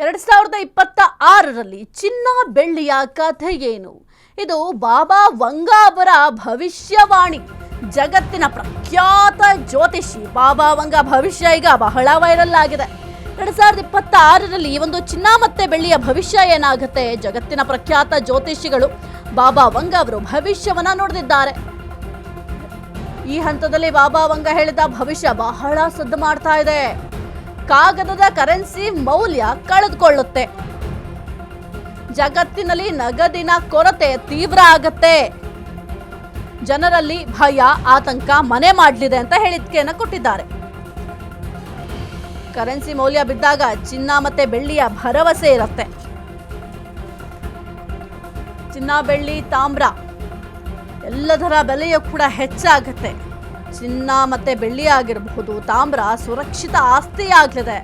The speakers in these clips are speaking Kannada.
2026ರಲ್ಲಿ ಚಿನ್ನ ಬೆಳ್ಳಿಯ ಕಥೆ ಏನು? ಇದು ಬಾಬಾ ವಂಗಾ ಅವರ ಭವಿಷ್ಯವಾಣಿ. ಜಗತ್ತಿನ ಪ್ರಖ್ಯಾತ ಜ್ಯೋತಿಷಿ ಬಾಬಾ ವಂಗಾ ಭವಿಷ್ಯ ಈಗ ಬಹಳ ವೈರಲ್ ಆಗಿದೆ. 2026ರಲ್ಲಿ ಈ ಒಂದು ಚಿನ್ನ ಮತ್ತೆ ಬೆಳ್ಳಿಯ ಭವಿಷ್ಯ ಏನಾಗುತ್ತೆ? ಜಗತ್ತಿನ ಪ್ರಖ್ಯಾತ ಜ್ಯೋತಿಷಿಗಳು ಬಾಬಾ ವಂಗಾ ಅವರು ಭವಿಷ್ಯವನ್ನ ನುಡಿದಿದ್ದಾರೆ. ಈ ಹಂತದಲ್ಲಿ ಬಾಬಾ ವಂಗಾ ಹೇಳಿದ ಭವಿಷ್ಯ ಬಹಳ ಸದ್ದು ಮಾಡ್ತಾ ಇದೆ. ಕಾಗದದ ಕರೆನ್ಸಿ ಮೌಲ್ಯ ಕಳೆದುಕೊಳ್ಳುತ್ತೆ, ಜಗತ್ತಿನಲ್ಲಿ ನಗದಿನ ಕೊರತೆ ತೀವ್ರ ಆಗತ್ತೆ, ಜನರಲ್ಲಿ ಭಯ ಆತಂಕ ಮನೆ ಮಾಡಲಿದೆ ಅಂತ ಹೇಳಿಕೆಯನ್ನು ಕೊಟ್ಟಿದ್ದಾರೆ. ಕರೆನ್ಸಿ ಮೌಲ್ಯ ಬಿದ್ದಾಗ ಚಿನ್ನ ಮತ್ತೆ ಬೆಳ್ಳಿಯ ಭರವಸೆ ಇರುತ್ತೆ. ಚಿನ್ನ ಬೆಳ್ಳಿ ತಾಮ್ರ ಎಲ್ಲದರ ಬೆಲೆಯೂ ಕೂಡ ಹೆಚ್ಚಾಗುತ್ತೆ. ಚಿನ್ನ ಮತ್ತೆ ಬೆಳ್ಳಿ ಆಗಿರಬಹುದು, ತಾಮ್ರ ಸುರಕ್ಷಿತ ಆಸ್ತಿ ಆಗಲಿದೆ.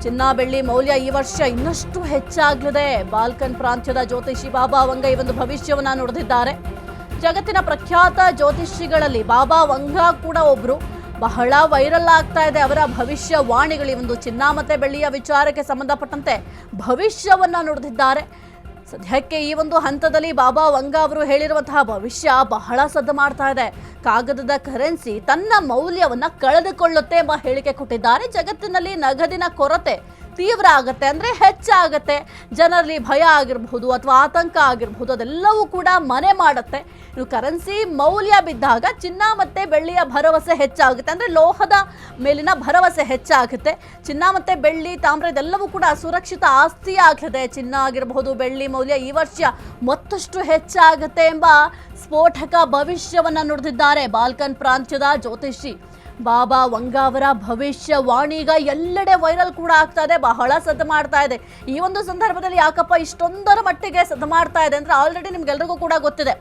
ಚಿನ್ನ ಬೆಳ್ಳಿ ಮೌಲ್ಯ ಈ ವರ್ಷ ಇನ್ನಷ್ಟು ಹೆಚ್ಚಾಗಲಿದೆ. ಬಾಲ್ಕನ್ ಪ್ರಾಂತ್ಯದ ಜ್ಯೋತಿಷಿ ಬಾಬಾ ವಂಗಾ ಈ ಒಂದು ಭವಿಷ್ಯವನ್ನ ನುಡಿದಿದ್ದಾರೆ. ಜಗತ್ತಿನ ಪ್ರಖ್ಯಾತ ಜ್ಯೋತಿಷಿಗಳಲ್ಲಿ ಬಾಬಾ ವಂಗಾ ಕೂಡ ಒಬ್ರು. ಬಹಳ ವೈರಲ್ ಆಗ್ತಾ ಇದೆ ಅವರ ಭವಿಷ್ಯವಾಣಿಗಳು. ಈ ಒಂದು ಚಿನ್ನ ಮತ್ತೆ ಬೆಳ್ಳಿಯ ವಿಚಾರಕ್ಕೆ ಸಂಬಂಧಪಟ್ಟಂತೆ ಭವಿಷ್ಯವನ್ನ ನುಡಿದಿದ್ದಾರೆ. ಸದ್ಯಕ್ಕೆ ಈ ಒಂದು ಹಂತದಲ್ಲಿ ಬಾಬಾ ವಂಗಾ ಅವರು ಹೇಳಿರುವಂತಹ ಭವಿಷ್ಯ ಬಹಳ ಸದ್ದು ಮಾಡ್ತಾ ಇದೆ. ಕಾಗದದ ಕರೆನ್ಸಿ ತನ್ನ ಮೌಲ್ಯವನ್ನ ಕಳೆದುಕೊಳ್ಳುತ್ತೆ ಎಂಬ ಹೇಳಿಕೆ ಕೊಟ್ಟಿದ್ದಾರೆ. ಜಗತ್ತಿನಲ್ಲಿ ನಗದಿನ ಕೊರತೆ ತೀವ್ರ ಆಗತ್ತೆ, ಅಂದ್ರೆ ಹೆಚ್ಚಾಗತ್ತೆ. ಜನರಲ್ಲಿ ಭಯ ಆಗಿರಬಹುದು ಅಥವಾ ಆತಂಕ ಆಗಿರಬಹುದು, ಅದೆಲ್ಲವೂ ಕೂಡ ಮನೆ ಮಾಡುತ್ತೆ. ಇನ್ನು ಕರೆನ್ಸಿ ಮೌಲ್ಯ ಬಿದ್ದಾಗ ಚಿನ್ನ ಮತ್ತೆ ಬೆಳ್ಳಿಯ ಭರವಸೆ ಹೆಚ್ಚಾಗುತ್ತೆ, ಅಂದ್ರೆ ಲೋಹದ ಮೇಲಿನ ಭರವಸೆ ಹೆಚ್ಚಾಗುತ್ತೆ. ಚಿನ್ನ ಮತ್ತೆ ಬೆಳ್ಳಿ ತಾಮ್ರ ಇದೆಲ್ಲವೂ ಕೂಡ ಸುರಕ್ಷಿತ ಆಸ್ತಿ ಆಗಿದೆ. ಚಿನ್ನ ಆಗಿರಬಹುದು, ಬೆಳ್ಳಿ ಮೌಲ್ಯ ಈ ವರ್ಷ ಮತ್ತಷ್ಟು ಹೆಚ್ಚಾಗುತ್ತೆ ಎಂಬ ಸ್ಫೋಟಕ ಭವಿಷ್ಯವನ್ನ ನುಡಿದಿದ್ದಾರೆ ಬಾಲ್ಕನ್ ಪ್ರಾಂತ್ಯದ ಜ್ಯೋತಿಷಿ ಬಾಬಾ ವಂಗಾ ಅವರ ಭವಿಷ್ಯವಾಣಿ ಈಗ ಎಲ್ಲೆಡೆ ವೈರಲ್ ಕೂಡ ಆಗ್ತಾ ಇದೆ, ಬಹಳ ಸದ್ದು ಮಾಡ್ತಾ ಇದೆ. ಈ ಒಂದು ಸಂದರ್ಭದಲ್ಲಿ ಯಾಕಪ್ಪ ಇಷ್ಟೊಂದರ ಮಟ್ಟಿಗೆ ಸದ್ದು ಮಾಡ್ತಾ ಇದೆ ಅಂದ್ರೆ ಆಲ್ರೆಡಿ ನಿಮ್ಗೆಲ್ರಿಗೂ ಕೂಡ ಗೊತ್ತಿದೆ.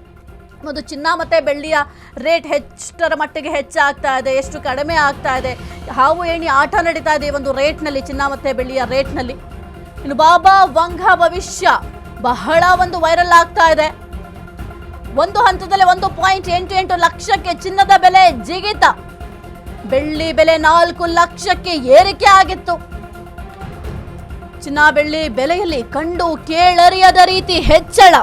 ಒಂದು ಚಿನ್ನ ಮತ್ತೆ ಬೆಳ್ಳಿಯ ರೇಟ್ ಎಷ್ಟರ ಮಟ್ಟಿಗೆ ಹೆಚ್ಚಾಗ್ತಾ ಇದೆ, ಎಷ್ಟು ಕಡಿಮೆ ಆಗ್ತಾ ಇದೆ, ಹಾವು ಏಣಿ ಆಟ ನಡೀತಾ ಇದೆ ಈ ಒಂದು ರೇಟ್ನಲ್ಲಿ, ಚಿನ್ನ ಮತ್ತೆ ಬೆಳ್ಳಿಯ ರೇಟ್ನಲ್ಲಿ. ಇನ್ನು ಬಾಬಾ ವಂಗಾ ಭವಿಷ್ಯ ಬಹಳ ಒಂದು ವೈರಲ್ ಆಗ್ತಾ ಇದೆ. ಒಂದು ಹಂತದಲ್ಲಿ 1.88 ಲಕ್ಷಕ್ಕೆ ಚಿನ್ನದ ಬೆಲೆ ಜಿಗಿತ, ಬೆಳ್ಳಿ ಬೆಲೆ 4 ಲಕ್ಷಕ್ಕೆ ಏರಿಕೆ ಆಗಿತ್ತು. ಚಿನ್ನ ಬೆಳ್ಳಿ ಬೆಲೆಯಲ್ಲಿ ಕಂಡು ಕೇಳರಿಯದ ರೀತಿ ಹೆಚ್ಚಳ.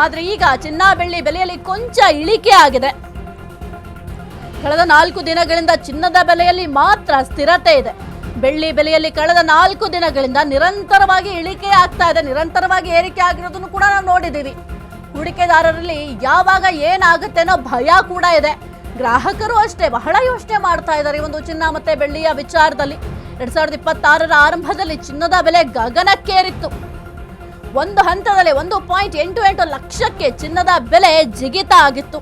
ಆದ್ರೆ ಈಗ ಚಿನ್ನ ಬೆಳ್ಳಿ ಬೆಲೆಯಲ್ಲಿ ಕೊಂಚ ಇಳಿಕೆ ಆಗಿದೆ. ಕಳೆದ 4 ದಿನಗಳಿಂದ ಚಿನ್ನದ ಬೆಲೆಯಲ್ಲಿ ಮಾತ್ರ ಸ್ಥಿರತೆ ಇದೆ. ಬೆಳ್ಳಿ ಬೆಲೆಯಲ್ಲಿ ಕಳೆದ 4 ದಿನಗಳಿಂದ ನಿರಂತರವಾಗಿ ಇಳಿಕೆ ಆಗ್ತಾ ಇದೆ. ನಿರಂತರವಾಗಿ ಏರಿಕೆ ಆಗಿರೋದನ್ನು ಕೂಡ ನಾವು ನೋಡಿದ್ದೀವಿ. ಹೂಡಿಕೆದಾರರಲ್ಲಿ ಯಾವಾಗ ಏನಾಗುತ್ತೆ ಅನ್ನೋ ಭಯ ಕೂಡ ಇದೆ. ಗ್ರಾಹಕರು ಅಷ್ಟೇ ಬಹಳ ಯೋಚನೆ ಮಾಡ್ತಾ ಇದ್ದಾರೆ ಈ ಒಂದು ಚಿನ್ನ ಮತ್ತೆ ಬೆಳ್ಳಿಯ ವಿಚಾರದಲ್ಲಿ. 2026ರ ಆರಂಭದಲ್ಲಿ ಚಿನ್ನದ ಬೆಲೆ ಗಗನಕ್ಕೇರಿತ್ತು. ಒಂದು ಹಂತದಲ್ಲಿ 1.88 ಲಕ್ಷಕ್ಕೆ ಚಿನ್ನದ ಬೆಲೆ ಜಿಗಿತ ಆಗಿತ್ತು.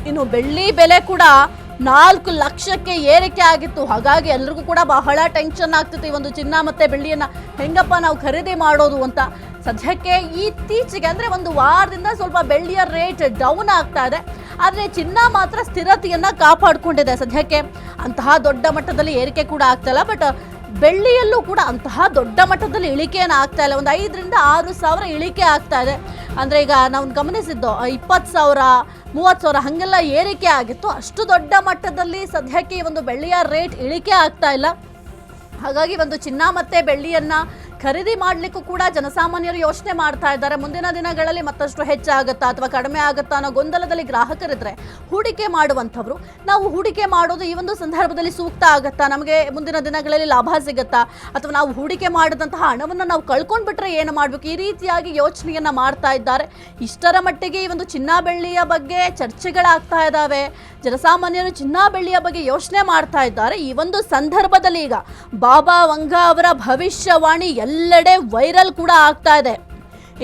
ಇನ್ನು ಬೆಳ್ಳಿ ಬೆಲೆ ಕೂಡ 4 ಲಕ್ಷಕ್ಕೆ ಏರಿಕೆ ಆಗಿತ್ತು. ಹಾಗಾಗಿ ಎಲ್ರಿಗೂ ಕೂಡ ಬಹಳ ಟೆನ್ಷನ್ ಆಗ್ತಿತ್ತು, ಈ ಒಂದು ಚಿನ್ನ ಮತ್ತೆ ಬೆಳ್ಳಿಯನ್ನ ಹೆಂಗಪ್ಪ ನಾವು ಖರೀದಿ ಮಾಡೋದು ಅಂತ. ಸದ್ಯಕ್ಕೆ ಇತ್ತೀಚೆಗೆ ಅಂದ್ರೆ ಒಂದು ವಾರದಿಂದ ಸ್ವಲ್ಪ ಬೆಳ್ಳಿಯ ರೇಟ್ ಡೌನ್ ಆಗ್ತಾ ಇದೆ, ಆದ್ರೆ ಚಿನ್ನ ಮಾತ್ರ ಸ್ಥಿರತೆಯನ್ನ ಕಾಪಾಡಿಕೊಂಡಿದೆ. ಸದ್ಯಕ್ಕೆ ಅಂತಹ ದೊಡ್ಡ ಮಟ್ಟದಲ್ಲಿ ಏರಿಕೆ ಕೂಡ ಆಗ್ತಾ ಇಲ್ಲ, ಬಟ್ ಬೆಳ್ಳಿಯಲ್ಲೂ ಕೂಡ ಅಂತಹ ದೊಡ್ಡ ಮಟ್ಟದಲ್ಲಿ ಇಳಿಕೆಯನ್ನು ಆಗ್ತಾ ಇಲ್ಲ. ಒಂದು 5 ರಿಂದ 6 ಸಾವಿರ ಇಳಿಕೆ ಆಗ್ತಾ ಇದೆ. ಅಂದ್ರೆ ಈಗ ನಾವು ಗಮನಿಸಿದ್ದು 20,000 30,000 ಹಂಗೆಲ್ಲ ಏರಿಕೆ ಆಗಿತ್ತು. ಅಷ್ಟು ದೊಡ್ಡ ಮಟ್ಟದಲ್ಲಿ ಸದ್ಯಕ್ಕೆ ಈ ಒಂದು ಬೆಳ್ಳಿಯ ರೇಟ್ ಇಳಿಕೆ ಆಗ್ತಾ ಇಲ್ಲ. ಹಾಗಾಗಿ ಒಂದು ಚಿನ್ನ ಮತ್ತೆ ಬೆಳ್ಳಿಯನ್ನ ಖರೀದಿ ಮಾಡಲಿಕ್ಕೂ ಕೂಡ ಜನಸಾಮಾನ್ಯರು ಯೋಚನೆ ಮಾಡ್ತಾ ಇದ್ದಾರೆ. ಮುಂದಿನ ದಿನಗಳಲ್ಲಿ ಮತ್ತಷ್ಟು ಹೆಚ್ಚಾಗುತ್ತಾ ಅಥವಾ ಕಡಿಮೆ ಆಗುತ್ತಾ ಅನ್ನೋ ಗೊಂದಲದಲ್ಲಿ ಗ್ರಾಹಕರಿದ್ರೆ ಹೂಡಿಕೆ ಮಾಡುವಂಥವ್ರು, ನಾವು ಹೂಡಿಕೆ ಮಾಡೋದು ಈ ಒಂದು ಸಂದರ್ಭದಲ್ಲಿ ಸೂಕ್ತ ಆಗುತ್ತಾ, ನಮಗೆ ಮುಂದಿನ ದಿನಗಳಲ್ಲಿ ಲಾಭ ಸಿಗುತ್ತಾ, ಅಥವಾ ನಾವು ಹೂಡಿಕೆ ಮಾಡಿದಂತಹ ಹಣವನ್ನು ನಾವು ಕಳ್ಕೊಂಡ್ಬಿಟ್ರೆ ಏನು ಮಾಡಬೇಕು, ಈ ರೀತಿಯಾಗಿ ಯೋಚನೆಯನ್ನ ಮಾಡ್ತಾ ಇದ್ದಾರೆ. ಇಷ್ಟರ ಮಟ್ಟಿಗೆ ಈ ಒಂದು ಚಿನ್ನ ಬೆಳ್ಳಿಯ ಬಗ್ಗೆ ಚರ್ಚೆಗಳಾಗ್ತಾ ಇದ್ದಾವೆ. ಜನಸಾಮಾನ್ಯರು ಚಿನ್ನ ಬೆಳ್ಳಿಯ ಬಗ್ಗೆ ಯೋಚನೆ ಮಾಡ್ತಾ ಇದ್ದಾರೆ. ಈ ಒಂದು ಸಂದರ್ಭದಲ್ಲಿ ಈಗ ಬಾಬಾ ವಂಗಾ ಅವರ ಭವಿಷ್ಯವಾಣಿ ಎಲ್ಲೆಡೆ ವೈರಲ್ ಕೂಡ ಆಗ್ತಾ ಇದೆ.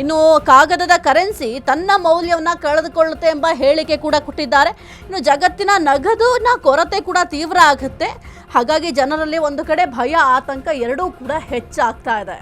ಇನ್ನು ಕಾಗದದ ಕರೆನ್ಸಿ ತನ್ನ ಮೌಲ್ಯವನ್ನ ಕಳೆದುಕೊಳ್ಳುತ್ತೆ ಎಂಬ ಹೇಳಿಕೆ ಕೂಡ ಕೊಟ್ಟಿದ್ದಾರೆ. ಇನ್ನು ಜಗತ್ತಿನ ನಗದಿನ ಕೊರತೆ ಕೂಡ ತೀವ್ರ ಆಗುತ್ತೆ. ಹಾಗಾಗಿ ಜನರಲ್ಲಿ ಒಂದು ಕಡೆ ಭಯ ಆತಂಕ ಎರಡೂ ಕೂಡ ಹೆಚ್ಚಾಗ್ತಾ ಇದೆ.